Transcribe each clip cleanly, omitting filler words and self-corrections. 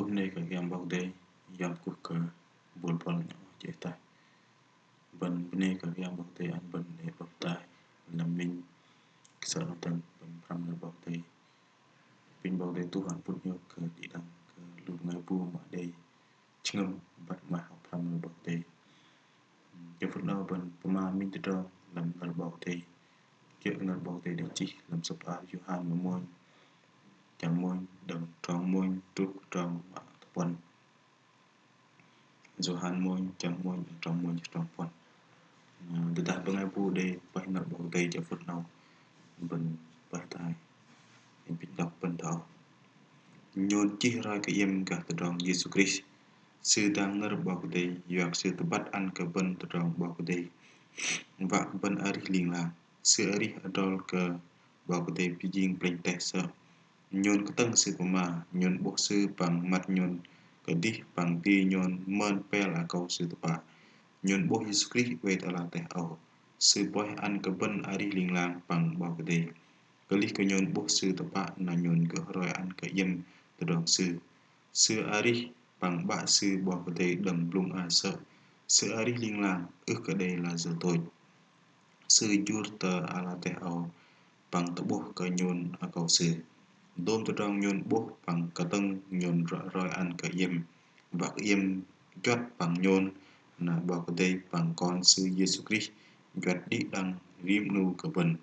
bom này cái game bao đây game của cái bol bol nhỏ chế tài bên này cái game bao đây anh bên này bao tay là mình sợ nó tăng bên from nó bao đây pin bao đây Tuhan pun nhớ ke di dalam ke lu ngabu mà đây chngam bắt mà học from nó bao đây cái phần nào bên mà mình tự do làm nó bao đây chuyện nó bao đây để chỉ làm sập áo Johan mà môn chẳng môn đồng tròn môn trúc tròn mà quần Johan môn chẳng môn trong quần từ ta bên ngabu đây phải nó bao đây cho phần nào bên bài tài mình biết đọc bên đó nhôn chỉ ra cái em cả từ trong Jesus Christ sư đang nở bảo cái đây dọc sư tự bắt ăn cái bên từ trong bảo cái đây và bên ari linh là sư ari adol cái bảo cái đây pijing plain text nhôn cái tăng sư của mà nhôn bộ sư bằng mặt nhôn cái đi bằng ti nhôn mơn pe là câu sư tự bà nhôn bộ Jesus Christ về ta là te ẩu sư boy ăn cái bên ari linh lang bằng bảo cái đây cái lý cái nhôn bộ sư tự bà là nhôn cái rồi ăn cái yếm từ trong sư ari bằng bạ sư bỏ cái đây đầm lung sợ sư ari linh lang ước cái đây là giờ tôi sư jur tờ ala te ao bằng tập bộ cái nhôn ở cầu sư đôn từ trong nhôn bộ bằng cái tân nhôn rồi ăn cái yếm và cái yếm chót bằng nhôn là bỏ cái đây bằng con sư Jesus Christ chót đi đăng rim nu cái vần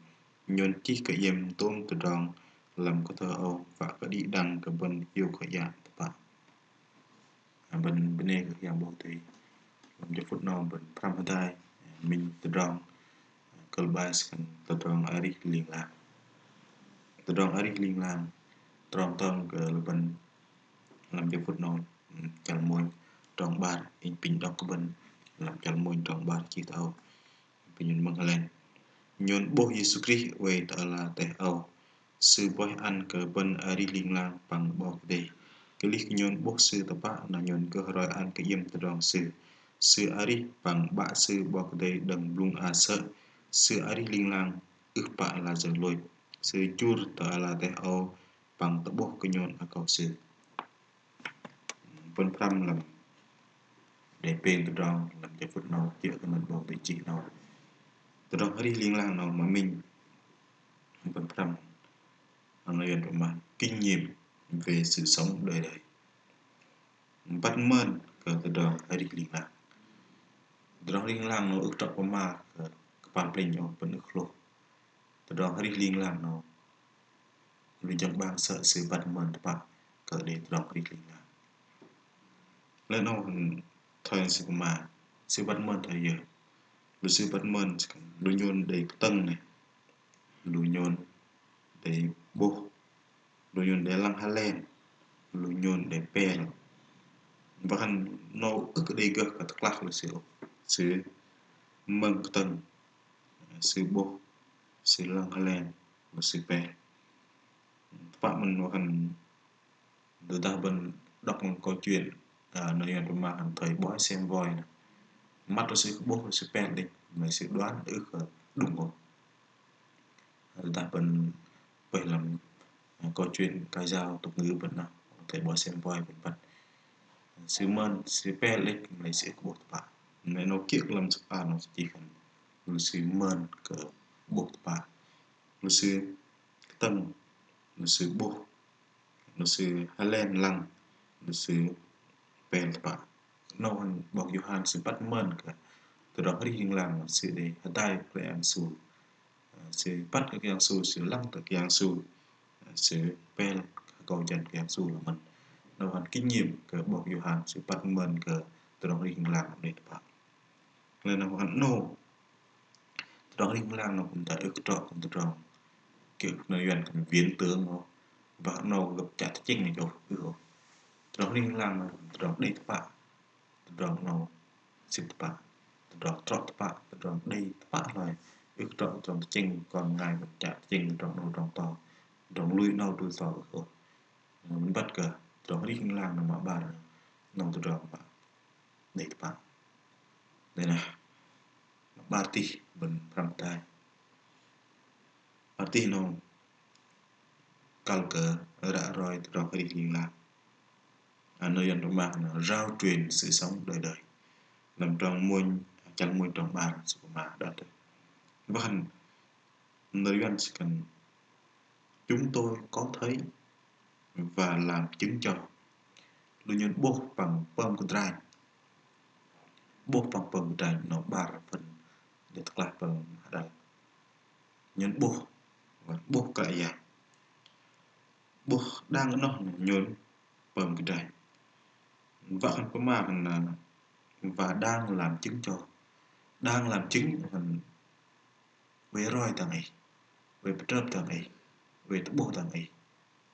nhôn chỉ cái yếm tôn từ trong làm cái thơ ao và cái đi đăng cái vần yêu cái dạng bạn bên này cái dạng bộ thì làm cho phút nào bên Pramadai mình từ trong Kalbas kan từ trong Ari liên lạc trong tông cái bên làm cho phút nào chẳng muốn trong bàn in pin đọc cái bên làm chẳng muốn trong bàn chỉ tao pin măng lên nhôn bộ Jesus Christ về ta là te ao sư boy ăn cái bên Ari liên lạc bằng bọc đây cái lý nhôn bộ sư tập bạ là nhôn cơ rồi ăn cái yếm từ trong sư Ari bằng bạ sư bọc đây đầm lung sợ sư Ari linh lang ước bạ là giờ lôi sư chur ta là te ao bằng tập bộ cái nhôn ở cầu sư phân trăm làm để bên từ trong làm cho phút nào kia cái mình bọc để chỉ nào từ trong Ari linh lang nào mà mình phân trăm anh nói chuyện mà kinh nghiệm về sự sống đời đời bắt mơn cái từ đó Ari linh lang từ đó linh lang nó ước trọng mà cái bàn plei nhỏ vẫn ước lô từ đó Ari linh lang nó vì trong bang sợ sự bắt mơn các bạn cỡ để từ đó Ari linh lang lên nó thời sự mà sự bắt mơn thời giờ rồi sự bắt mơn đối nhôn để tân này đối nhôn để bố đối nhôn để lăng hà lên đối nhôn để pe và hắn nó ước đây cơ cả tất lạc là sự mừng tân sự bố sự lăng hà lên và sự pe bạn mình nó hắn từ ta bên đọc một câu chuyện nơi hiện mà hắn thời bói xem voi này mắt nó sẽ bố nó sẽ pen đi mình sẽ đoán ước đúng không từ ta bên vậy làm câu chuyện cái dao tục ngữ vẫn nào thầy bói xem voi vẫn bắt sự mơn sự pen lên mình sẽ buộc bạn nên nó kiệt làm sự bạn nó chỉ cần nó sự mơn cỡ buộc bạn nó sự tân nó sự buộc nó sự halen lăng nó sự pen bạn nóบอกJohan sự bắt mơn cả từ đó đi hình làm sự để tay cái ăn sù sự bắt cái ăn sù sự lăng cái ăn sù sự pen cầu dần cái ăn sù là mình nó hoàn kinh nghiệm cáiบอกJohan sự bắt mơn cái từ đó đi hình làm để bạn nên nó hoàn nô từ đó đi hình làm nó cũng đã ước trọ từ đó kiểu nó dần cái viễn tướng nó và nó gặp chặt chính này rồi từ đó đi hình làm từ đó đi bạn từ đó nó xin bạn từ đó trọ bạn từ đó đi bạn rồi ước trọ trong chinh còn ngài vẫn chặt chinh trong đầu trong to trong lui nâu đuôi sò rồi mình bắt cả đó đi hình làm là mà bạn nông từ đó bạn để bạn đây là party bên Pramadai party nó cao cỡ đã rồi từ đó đi hình làm nơi dân trong mạng là rao truyền sự sống đời đời làm trong môi chẳng môi trong bàn sự mà đó và nơi dân chỉ cần chúng tôi có thấy và làm chứng cho lưu nhân buộc bằng bơm của trai buộc bằng bơm của trai nó ba phần để thật là bằng đây nhân buộc và buộc cả dạng buộc đang ở nó nhốn bơm của trai và có mà là và đang làm chứng cho đang làm chứng phần về roi thằng ấy về trớp thằng ấy về bộ thằng ấy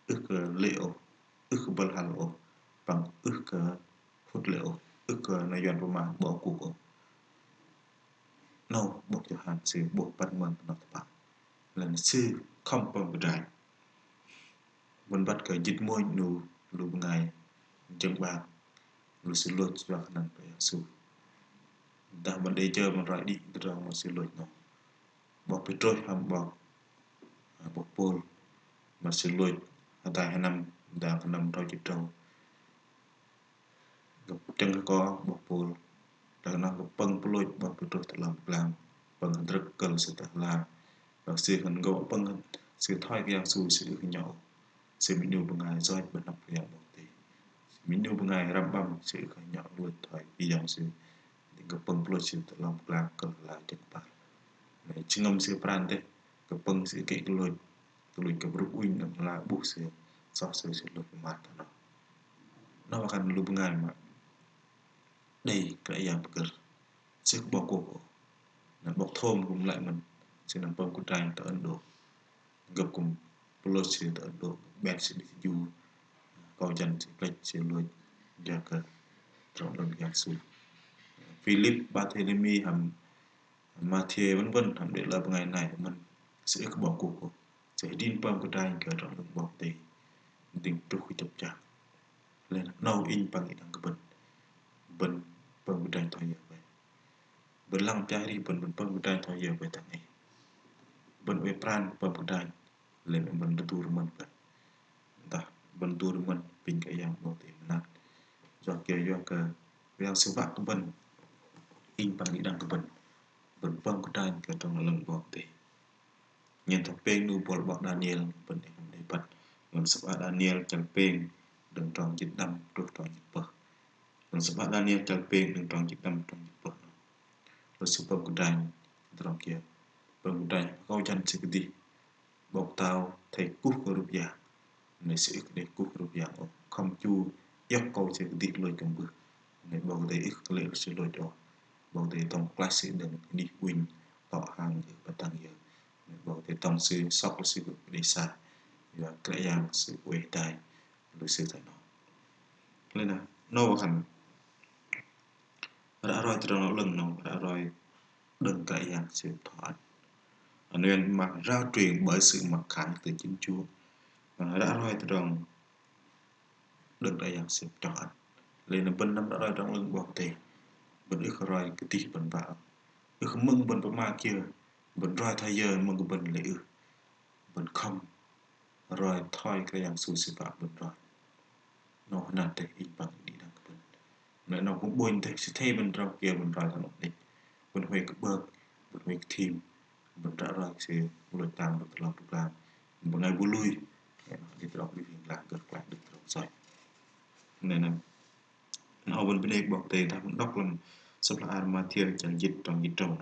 ước liệu ước bal halo bằng ước phút liệu ước này dọn của mà bỏ cuộc no bộ cho hàng sự bộ bắt mần nó tập lần sư không bằng cái mình bắt cái dịch môi nụ lù ngày chân bạc lù sự lột và năng phải sự ta mình đi chơi mình lại đi từ một sự lột nó bỏ petrol ham bỏ bỏ pol mà sự lột tại 2 năm đã nằm trong chiếc trâu gặp chân có bỏ pol đã nó gặp băng lột bỏ petrol tự làm bằng rất cần sự tự làm và sự hình gỗ băng sự thoái cái sự sự nhỏ sự mình nhiều ngày rồi bên nằm phải một tí mình nhiều ngày ram băm sự nhỏ luôn thoái bây giờ sự gặp băng lột sự tự làm cần là chân bạc này chứng âm sự pran thế gặp băng sự kỹ lột tôi gặp rút win là buộc sự so sự lột mặt nó akan lu bengai mak đây cái yang beker sức bỏ cuộc là bọc thôm cùng lại mình sẽ nằm bom của trai tại Ấn Độ gặp cùng Pelosi tại Ấn Độ Ben sẽ đi du có dần sẽ plek sẽ lùi ra cái trong lần yang su Philip Barthélemy hầm Matthew vân vân hầm để là ngày này mình sẽ bỏ cuộc sẽ đi bom của trai cái trong lần bọc thì tình trục khi chập chạp lên nâu in bằng cái thằng cái bên bom của trai thôi vậy bên lăng trái đi bên bom của trai thôi vậy thằng này bên về pran bom của trai lên bên tu mình vậy ta bên tu mình pin cái yang bọc thì mình do kia do cái về sự vặt của bên in bằng cái đằng của bên bom của trai cái trong lần bọc thì nhìn thật bên nu bol bọc Daniel bên để bắt mình sắp Daniel chẳng bên đừng tròn chít đâm trục tròn chít bờ mình sắp Daniel chẳng bên đừng tròn chít đâm tròn chít bờ rồi sự bom của trai trong kia bom của trai câu chân sẽ cái gì bọc tao thầy cút của rụp giả này sẽ để cút rụp giả không chu dốc câu sẽ đi lôi cầm bự này bầu để ít lệ sẽ lôi đó bầu để tổng classic đừng đi win tỏ hàng ở bắt tăng giờ bầu để tổng sự sóc sự để xa và cái dạng sự quay tài đối xử tại nó nên là nó hẳn đã rồi từ đó nó lần nó đã rồi đừng cái dạng sự thoát nên mà rao truyền bởi sự mặc kháng từ chính Chúa đã rồi từ đó đừng cái dạng sự thoát lên là bên năm đã rồi trong lưng bọc thì bên ước rồi cái tí bên vào ước mừng bên bóng ma kia bên rồi thay giờ mừng của bên lễ bên không rồi thôi cái dạng sự sự phạm bên rồi nó nằm để in bằng đi đằng bên nên nó cũng buồn thế sẽ thay bên trong kia bên rồi là ổn định bên huệ cái bơ bên huệ cái team bên trả rồi sẽ lôi tam được làm một ngày vui lui thì đọc đi làm được lại được rồi nên là họ bên đâyบอกtiền ta cũng đọc làm sắp là mà thiêu chẳng dịch trong dịch trồng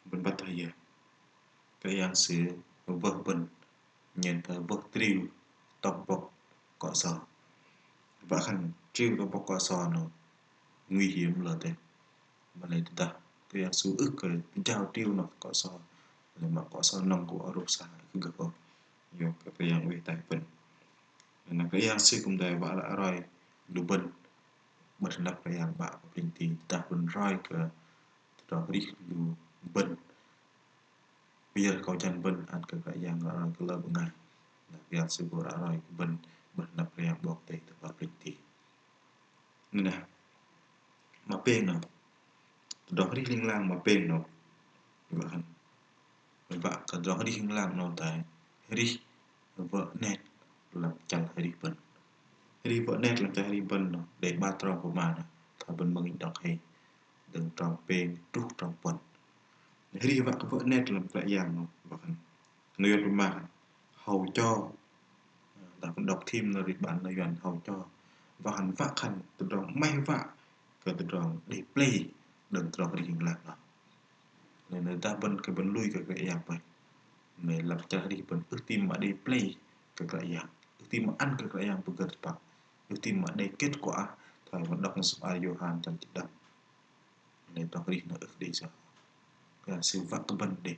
bên bắt thời giờ cái dạng sự vợ bên nhìn thấy vợ triu tóc bọc cọ sò và khăn triu tóc bọc cọ sò nó nguy hiểm là thế mà này ta cái dạng sự ức cái trao triu nó cọ sò là mà cọ sò nòng của rô sa cứ gặp không nhiều cái dạng về tài bên là cái dạng sự cũng đầy vả đã rồi đủ bên bật nắp cái yang bạc bình thì ta bên roi ke đó đi lu bên bây giờ kau chân bên ăn cái yang rồi cái lớp ngay là yang sự bora rồi bên bật nắp cái yang bọc tay tập bình thì nên nè mà bên nào đó đi linh lang mà bên nào vậy vậy cái đó đi linh lang nào tại đi vợ nè làm chẳng hay đi bên đi vợ nét làm cho đi bên nó để ba tròn của mà thọ bên mừng đọc hay đừng tròn bên trúc tròn quần đi vợ vợ nét làm lại dạng nó và người bên mà hầu cho đã cũng đọc thêm là việc bạn là dàn hầu cho và hắn vác hành từ đó may vạ cái từ đó để play đừng tròn đi hình lạc đó nên người ta bên cái bên lui cái dạng vậy mẹ lập cho đi bên ước tim mà đi play cái dạng ước tim mà ăn cái dạng bực gật bạc ước tim mà đây kết quả thời vận động sự ai Johan trong trận đập nên đọc đi nó ước đi sao cái sự vác cái bên để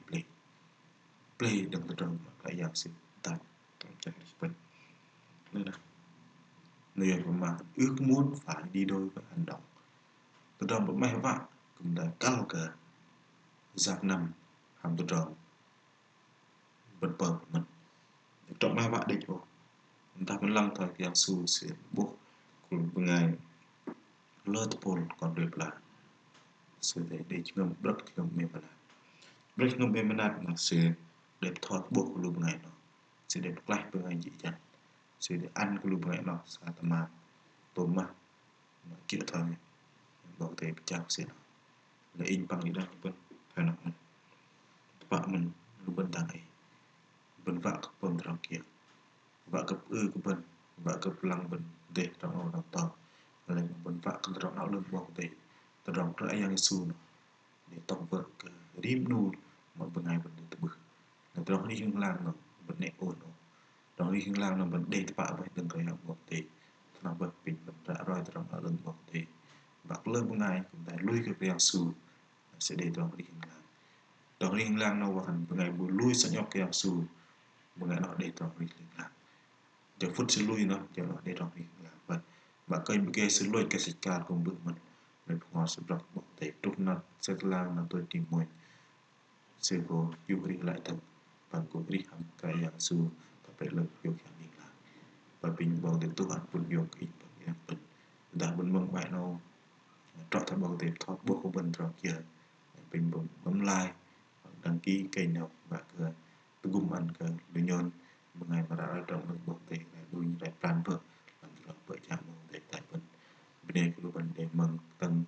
play đừng từ trong cái dạng sự tại trong trận bên nên là người mà ước muốn phải đi đôi với hành động từ trong một may vạ cũng là cao cả giặc nằm hàm từ trong bật bờ của mình trong may vạ định rồi chúng ta vẫn lăng thời gian su sẽ buộc của ngày lơ pol còn được là sự để ngầm đất ngầm mềm là đất ngầm mềm là sự đẹp thoát buộc của lúc ngày nó sẽ đẹp lại với ngày chị chắn sẽ để ăn của lúc ngày nó sa tầm mà tôm mà kiểu thời bảo thể chào sẽ là in bằng những đang vẫn phải nói vợ mình lúc bên thằng ấy bên vợ các bên thằng kia vợ cấp của bên vợ cấp lăng bên để trong áo đào tàu là bên vợ các trong áo lưng bọc để trong cái yang su để tổng vợ cái rim nu mọi bên ngày bên từ bự là trong đi hương lang nó bên này ổn nó trong đi hương lang nó bên để vợ vậy từng cái bọc để nó bên bình bên ra rồi trong áo lưng bọc để vợ lưng bên ngày cũng tại lui cái yang su sẽ để trong đi hương lang trong đi hương lang nó vào thành bên ngày buổi lui sẽ nhọc cái yang su bên ngày nó để trong đi hương lang giờ phút sẽ lui nó giờ nó để trong đi hương lang và cây cái sẽ lui cái xịt card cùng bự mình mình họ sẽ đọc một thể trúc nó sẽ làm là tôi tìm mồi sẽ có yêu đi lại thật và có đi hẳn cái dạng su và phải lực yêu khả năng là và bình bằng để tu hành quân yêu cái bằng em bình đã bình mong bạn nó trọ thay bằng để thoát bộ của bình rồi kia bình bằng bấm like đăng ký kênh nào và cái gồm ăn cái lưu nhon một ngày mà đã ở trong được bộ để đuôi lại plan vợ làm cho vợ chồng để tại bên bên đây của bên để mừng tân